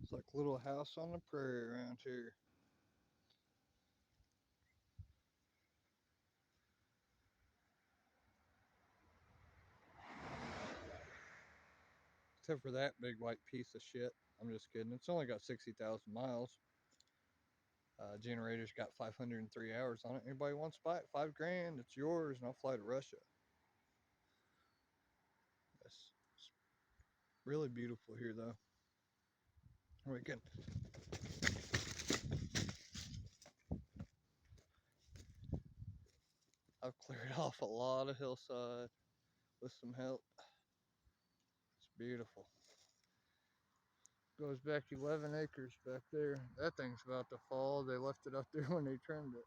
It's like a little house on the prairie around here. Except for that big white piece of shit. I'm just kidding. It's only got 60,000 miles. Generator's got 503 hours on it. Anybody wants to buy it? 5 grand. It's yours, and I'll fly to Russia. It's really beautiful here, though. We can. I've cleared off a lot of hillside with some help. It's beautiful. Goes back 11 acres back there. That thing's about to fall. They left it up there when they trimmed it.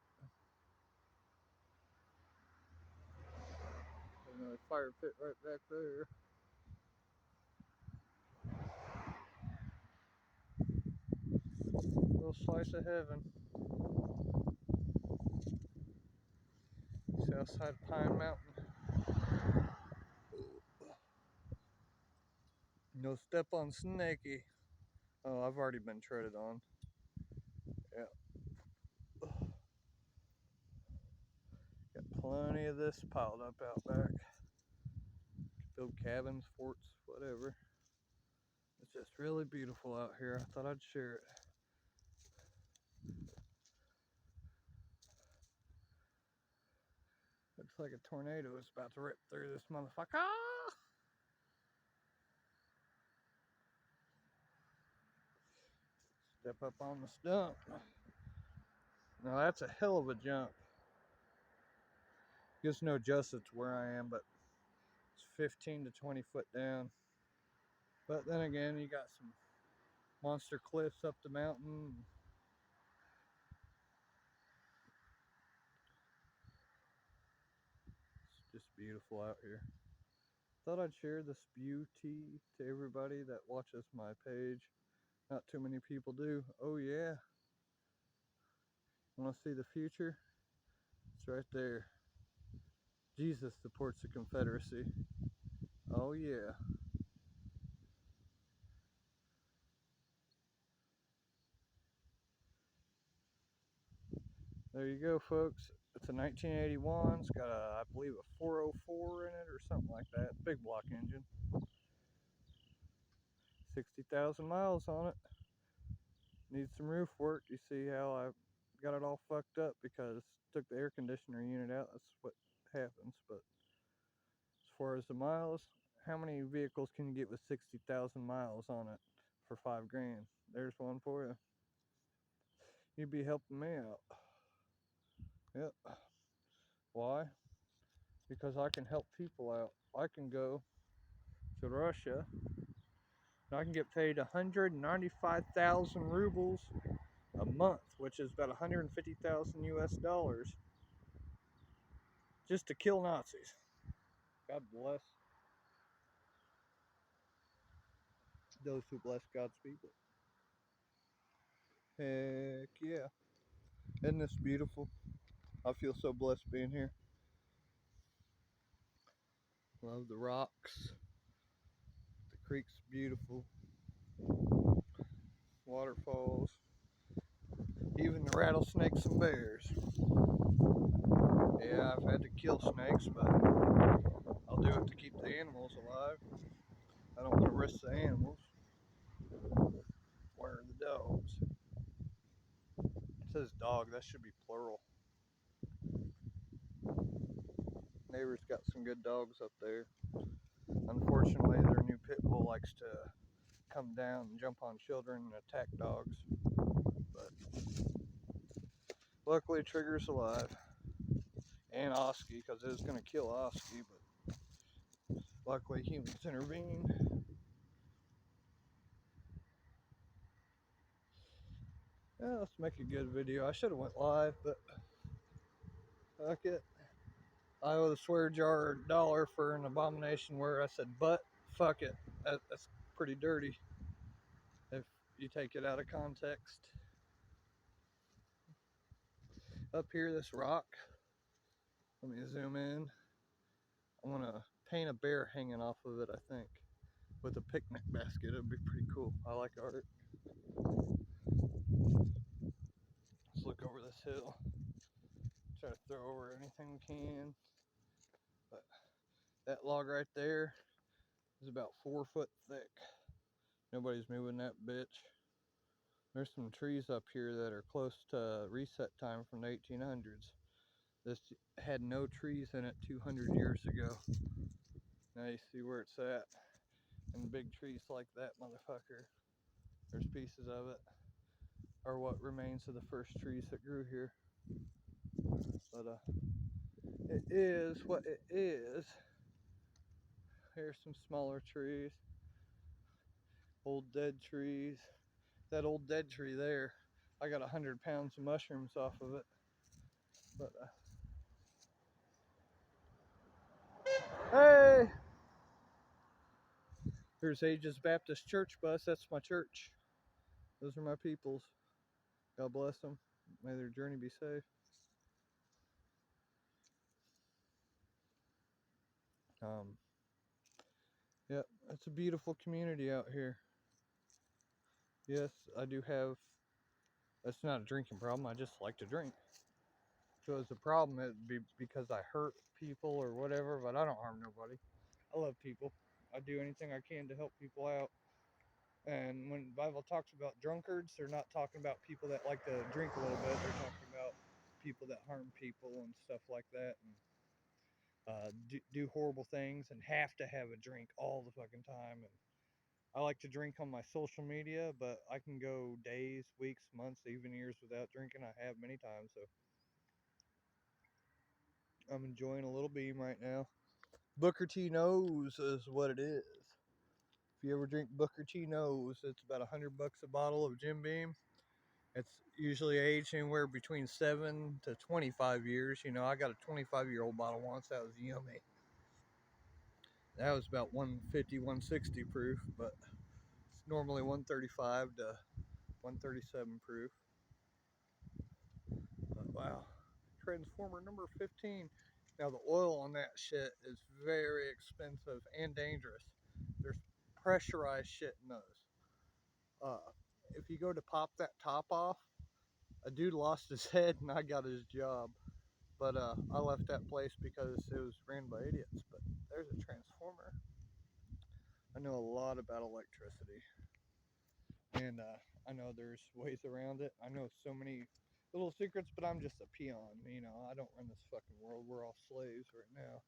Another fire pit right back there. Little slice of heaven. Southside Pine Mountain. No step on snaky. Oh, I've already been treaded on. Yeah. Got plenty of this piled up out back. Build cabins, forts, whatever. It's just really beautiful out here. I thought I'd share it. Looks like a tornado is about to rip through this motherfucker. Step up on the stump. Now that's a hell of a jump. Gives no justice to where I am, but it's 15 to 20 foot down. But then again, you got some monster cliffs up the mountain. It's just beautiful out here. Thought I'd share this beauty to everybody that watches my page. Not too many people do. Oh yeah. Want to see the future? It's right there. Jesus supports the Confederacy. Oh yeah. There you go, folks. It's a 1981. It's got a, I believe, a 404 in it or something like that. Big block engine. 60,000 miles on it. Needs some roof work. You see how I got it all fucked up because took the air conditioner unit out. That's what happens. But as far as the miles, how many vehicles can you get with 60,000 miles on it for 5 grand? There's one for you. You'd be helping me out. Yep. Why? Because I can help people out. I can go to Russia and I can get paid 195,000 rubles a month, which is about 150,000 US dollars, just to kill Nazis. God bless those who bless God's people. Heck yeah. Isn't this beautiful? I feel so blessed being here. Love the rocks. The creek's beautiful. Waterfalls. Even the rattlesnakes and bears. Yeah, I've had to kill snakes, but I'll do it to keep the animals alive. I don't want to risk the animals. Where are the dogs? It says dog, that should be plural. Neighbor's got some good dogs up there. Unfortunately, their new pit bull likes to come down and jump on children and attack dogs. But luckily, Trigger's alive. And Oski, because it was going to kill Oski, but luckily humans intervened. Yeah, let's make a good video. I should have went live, but fuck it. I owe the swear jar $1 for an abomination where I said but. Fuck it. That's pretty dirty if you take it out of context. Up here, this rock. Let me zoom in. I want to paint a bear hanging off of it, I think, with a picnic basket. It'd be pretty cool. I like art. look over this hill. Try to throw over anything we can. But that log right there is about 4 foot thick. Nobody's moving that bitch. There's some trees up here that are close to reset time from the 1800s. This had no trees in it 200 years ago. Now you see where it's at. And big trees like that motherfucker, there's pieces of it, are what remains of the first trees that grew here. But it is what it is. Here's some smaller trees, old dead trees. That old dead tree there, I got 100 pounds of mushrooms off of it. But hey, here's Aegis Baptist Church bus. That's my church. Those are my peoples. God bless them. May their journey be safe. Yep, it's a beautiful community out here. Yes, I do have, that's not a drinking problem, I just like to drink. If it was a problem, it'd be because I hurt people or whatever, but I don't harm nobody. I love people. I do anything I can to help people out. And when the Bible talks about drunkards, they're not talking about people that like to drink a little bit. They're talking about people that harm people and stuff like that, and do horrible things and have to have a drink all the fucking time. And I like to drink on my social media, but I can go days, weeks, months, even years without drinking. I have many times, so I'm enjoying a little beam right now. Booker T Knows is what it is. If you ever drink Booker T Knows, it's about $100 a bottle of Jim Beam. It's usually aged anywhere between 7 to 25 years. You know, I got a 25-year-old bottle once. That was yummy. That was about 150, 160 proof, but it's normally 135 to 137 proof. But wow. Transformer number 15. Now the oil on that shit is very expensive and dangerous. There's pressurized shit in those. If you go to pop that top off, a dude lost his head and I got his job. But I left that place because it was ran by idiots. But there's a transformer. I know a lot about electricity. And I know there's ways around it. I know so many little secrets, but I'm just a peon. You know, I don't run this fucking world. We're all slaves right now.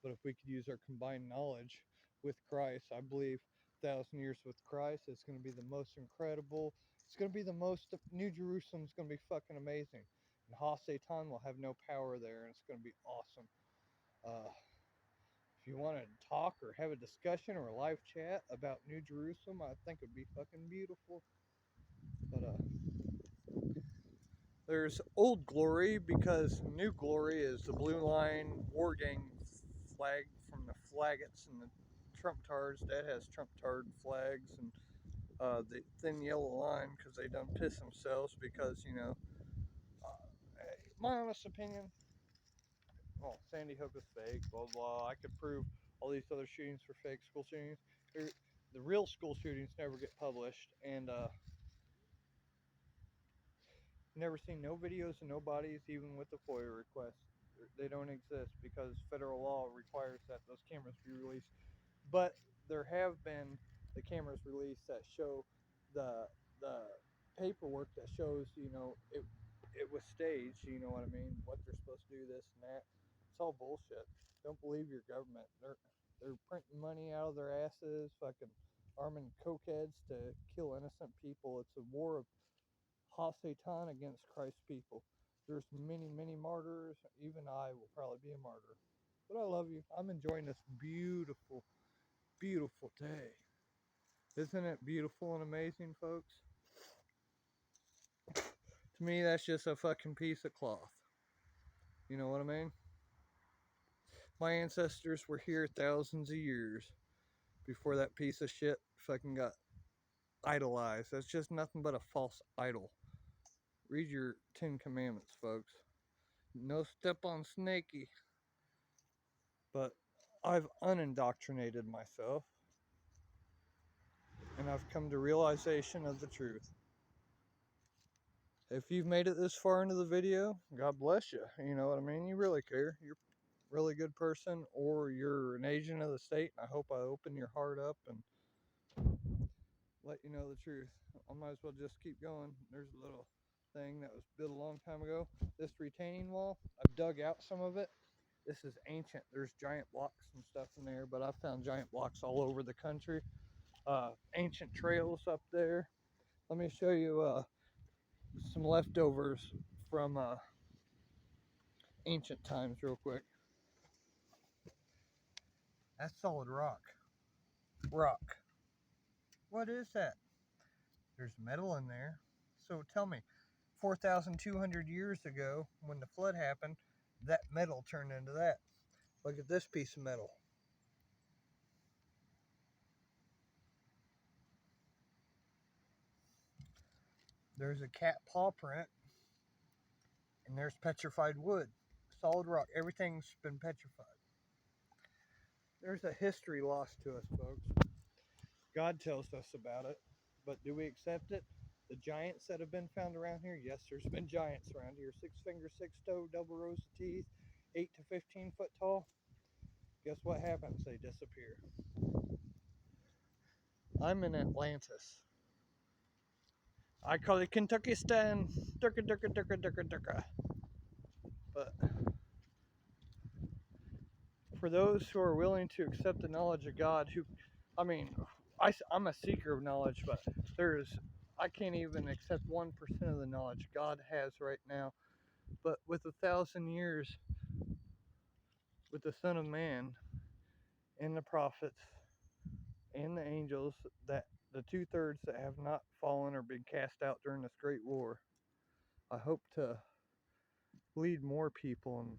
But if we could use our combined knowledge with Christ, I believe 1,000 years with Christ is going to be the most incredible. It's going to be the most. New Jerusalem's going to be fucking amazing. And Ha-Satan will have no power there, and it's going to be awesome. If you want to talk or have a discussion or a live chat about New Jerusalem, I think it'd be fucking beautiful. But there's Old Glory because New Glory is the Blue Line War Gang flag from the Flaggets and the Trump Tards. That has Trump Tard flags and the Thin Yellow Line because they done piss themselves because, you know, my honest opinion, well, Sandy Hook was fake, blah, blah. I could prove all these other shootings were fake school shootings. The real school shootings never get published, and never seen no videos of no bodies, even with the FOIA request. They don't exist because federal law requires that those cameras be released. But there have been the cameras released that show the paperwork that shows, you know, it was staged, you know what I mean? What they're supposed to do, this and that. It's all bullshit. Don't believe your government. They're printing money out of their asses, fucking arming cokeheads to kill innocent people. It's a war of Ha-Satan against Christ's people. There's many, many martyrs. Even I will probably be a martyr. But I love you. I'm enjoying this beautiful, beautiful day. Isn't it beautiful and amazing, folks? To me, that's just a fucking piece of cloth. You know what I mean? My ancestors were here thousands of years before that piece of shit fucking got idolized. That's just nothing but a false idol. Read your 10 Commandments, folks. No step on Snakey. But I've unindoctrinated myself, and I've come to realization of the truth. If you've made it this far into the video, God bless you. You know what I mean? You really care. You're a really good person, or you're an agent of the state. And I hope I open your heart up and let you know the truth. I might as well just keep going. There's a little thing that was built a long time ago. This retaining wall, I've dug out some of it. This is ancient. There's giant blocks and stuff in there, but I've found giant blocks all over the country. Ancient trails up there. Let me show you some leftovers from ancient times real quick. That's solid rock. Rock. What is that? There's metal in there. So tell me, 4,200 years ago, when the flood happened, that metal turned into that. Look at this piece of metal. There's a cat paw print, and there's petrified wood. Solid rock. Everything's been petrified. There's a history lost to us, folks. God tells us about it, but do we accept it? The giants that have been found around here, yes, there's been giants around here. 6 finger, 6 toe, double rows of teeth, 8 to 15 foot tall. Guess what happens? They disappear. I'm in Atlantis. I call it Kentuckistan. Durka, durka, durka, durka, durka. But for those who are willing to accept the knowledge of God, I'm a seeker of knowledge, but I can't even accept 1% of the knowledge God has right now. But with 1,000 years, with the Son of Man and the prophets and the angels, that the 2/3 that have not fallen or been cast out during this great war, I hope to lead more people. And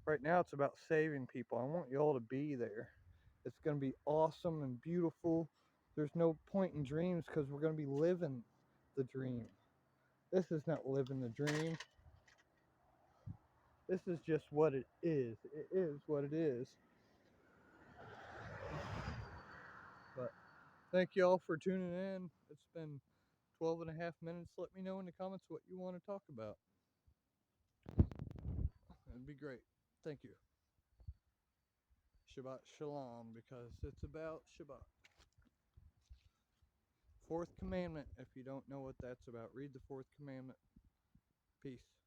right now it's about saving people. I want you all to be there. It's going to be awesome and beautiful. There's no point in dreams because we're going to be living the dream. This is not living the dream. This is just what it is. It is what it is. But thank you all for tuning in. It's been 12 and a half minutes. Let me know in the comments what you want to talk about. It'd be great. Thank you. Shabbat Shalom, because it's about Shabbat. Fourth commandment. If you don't know what that's about, read the fourth commandment. Peace.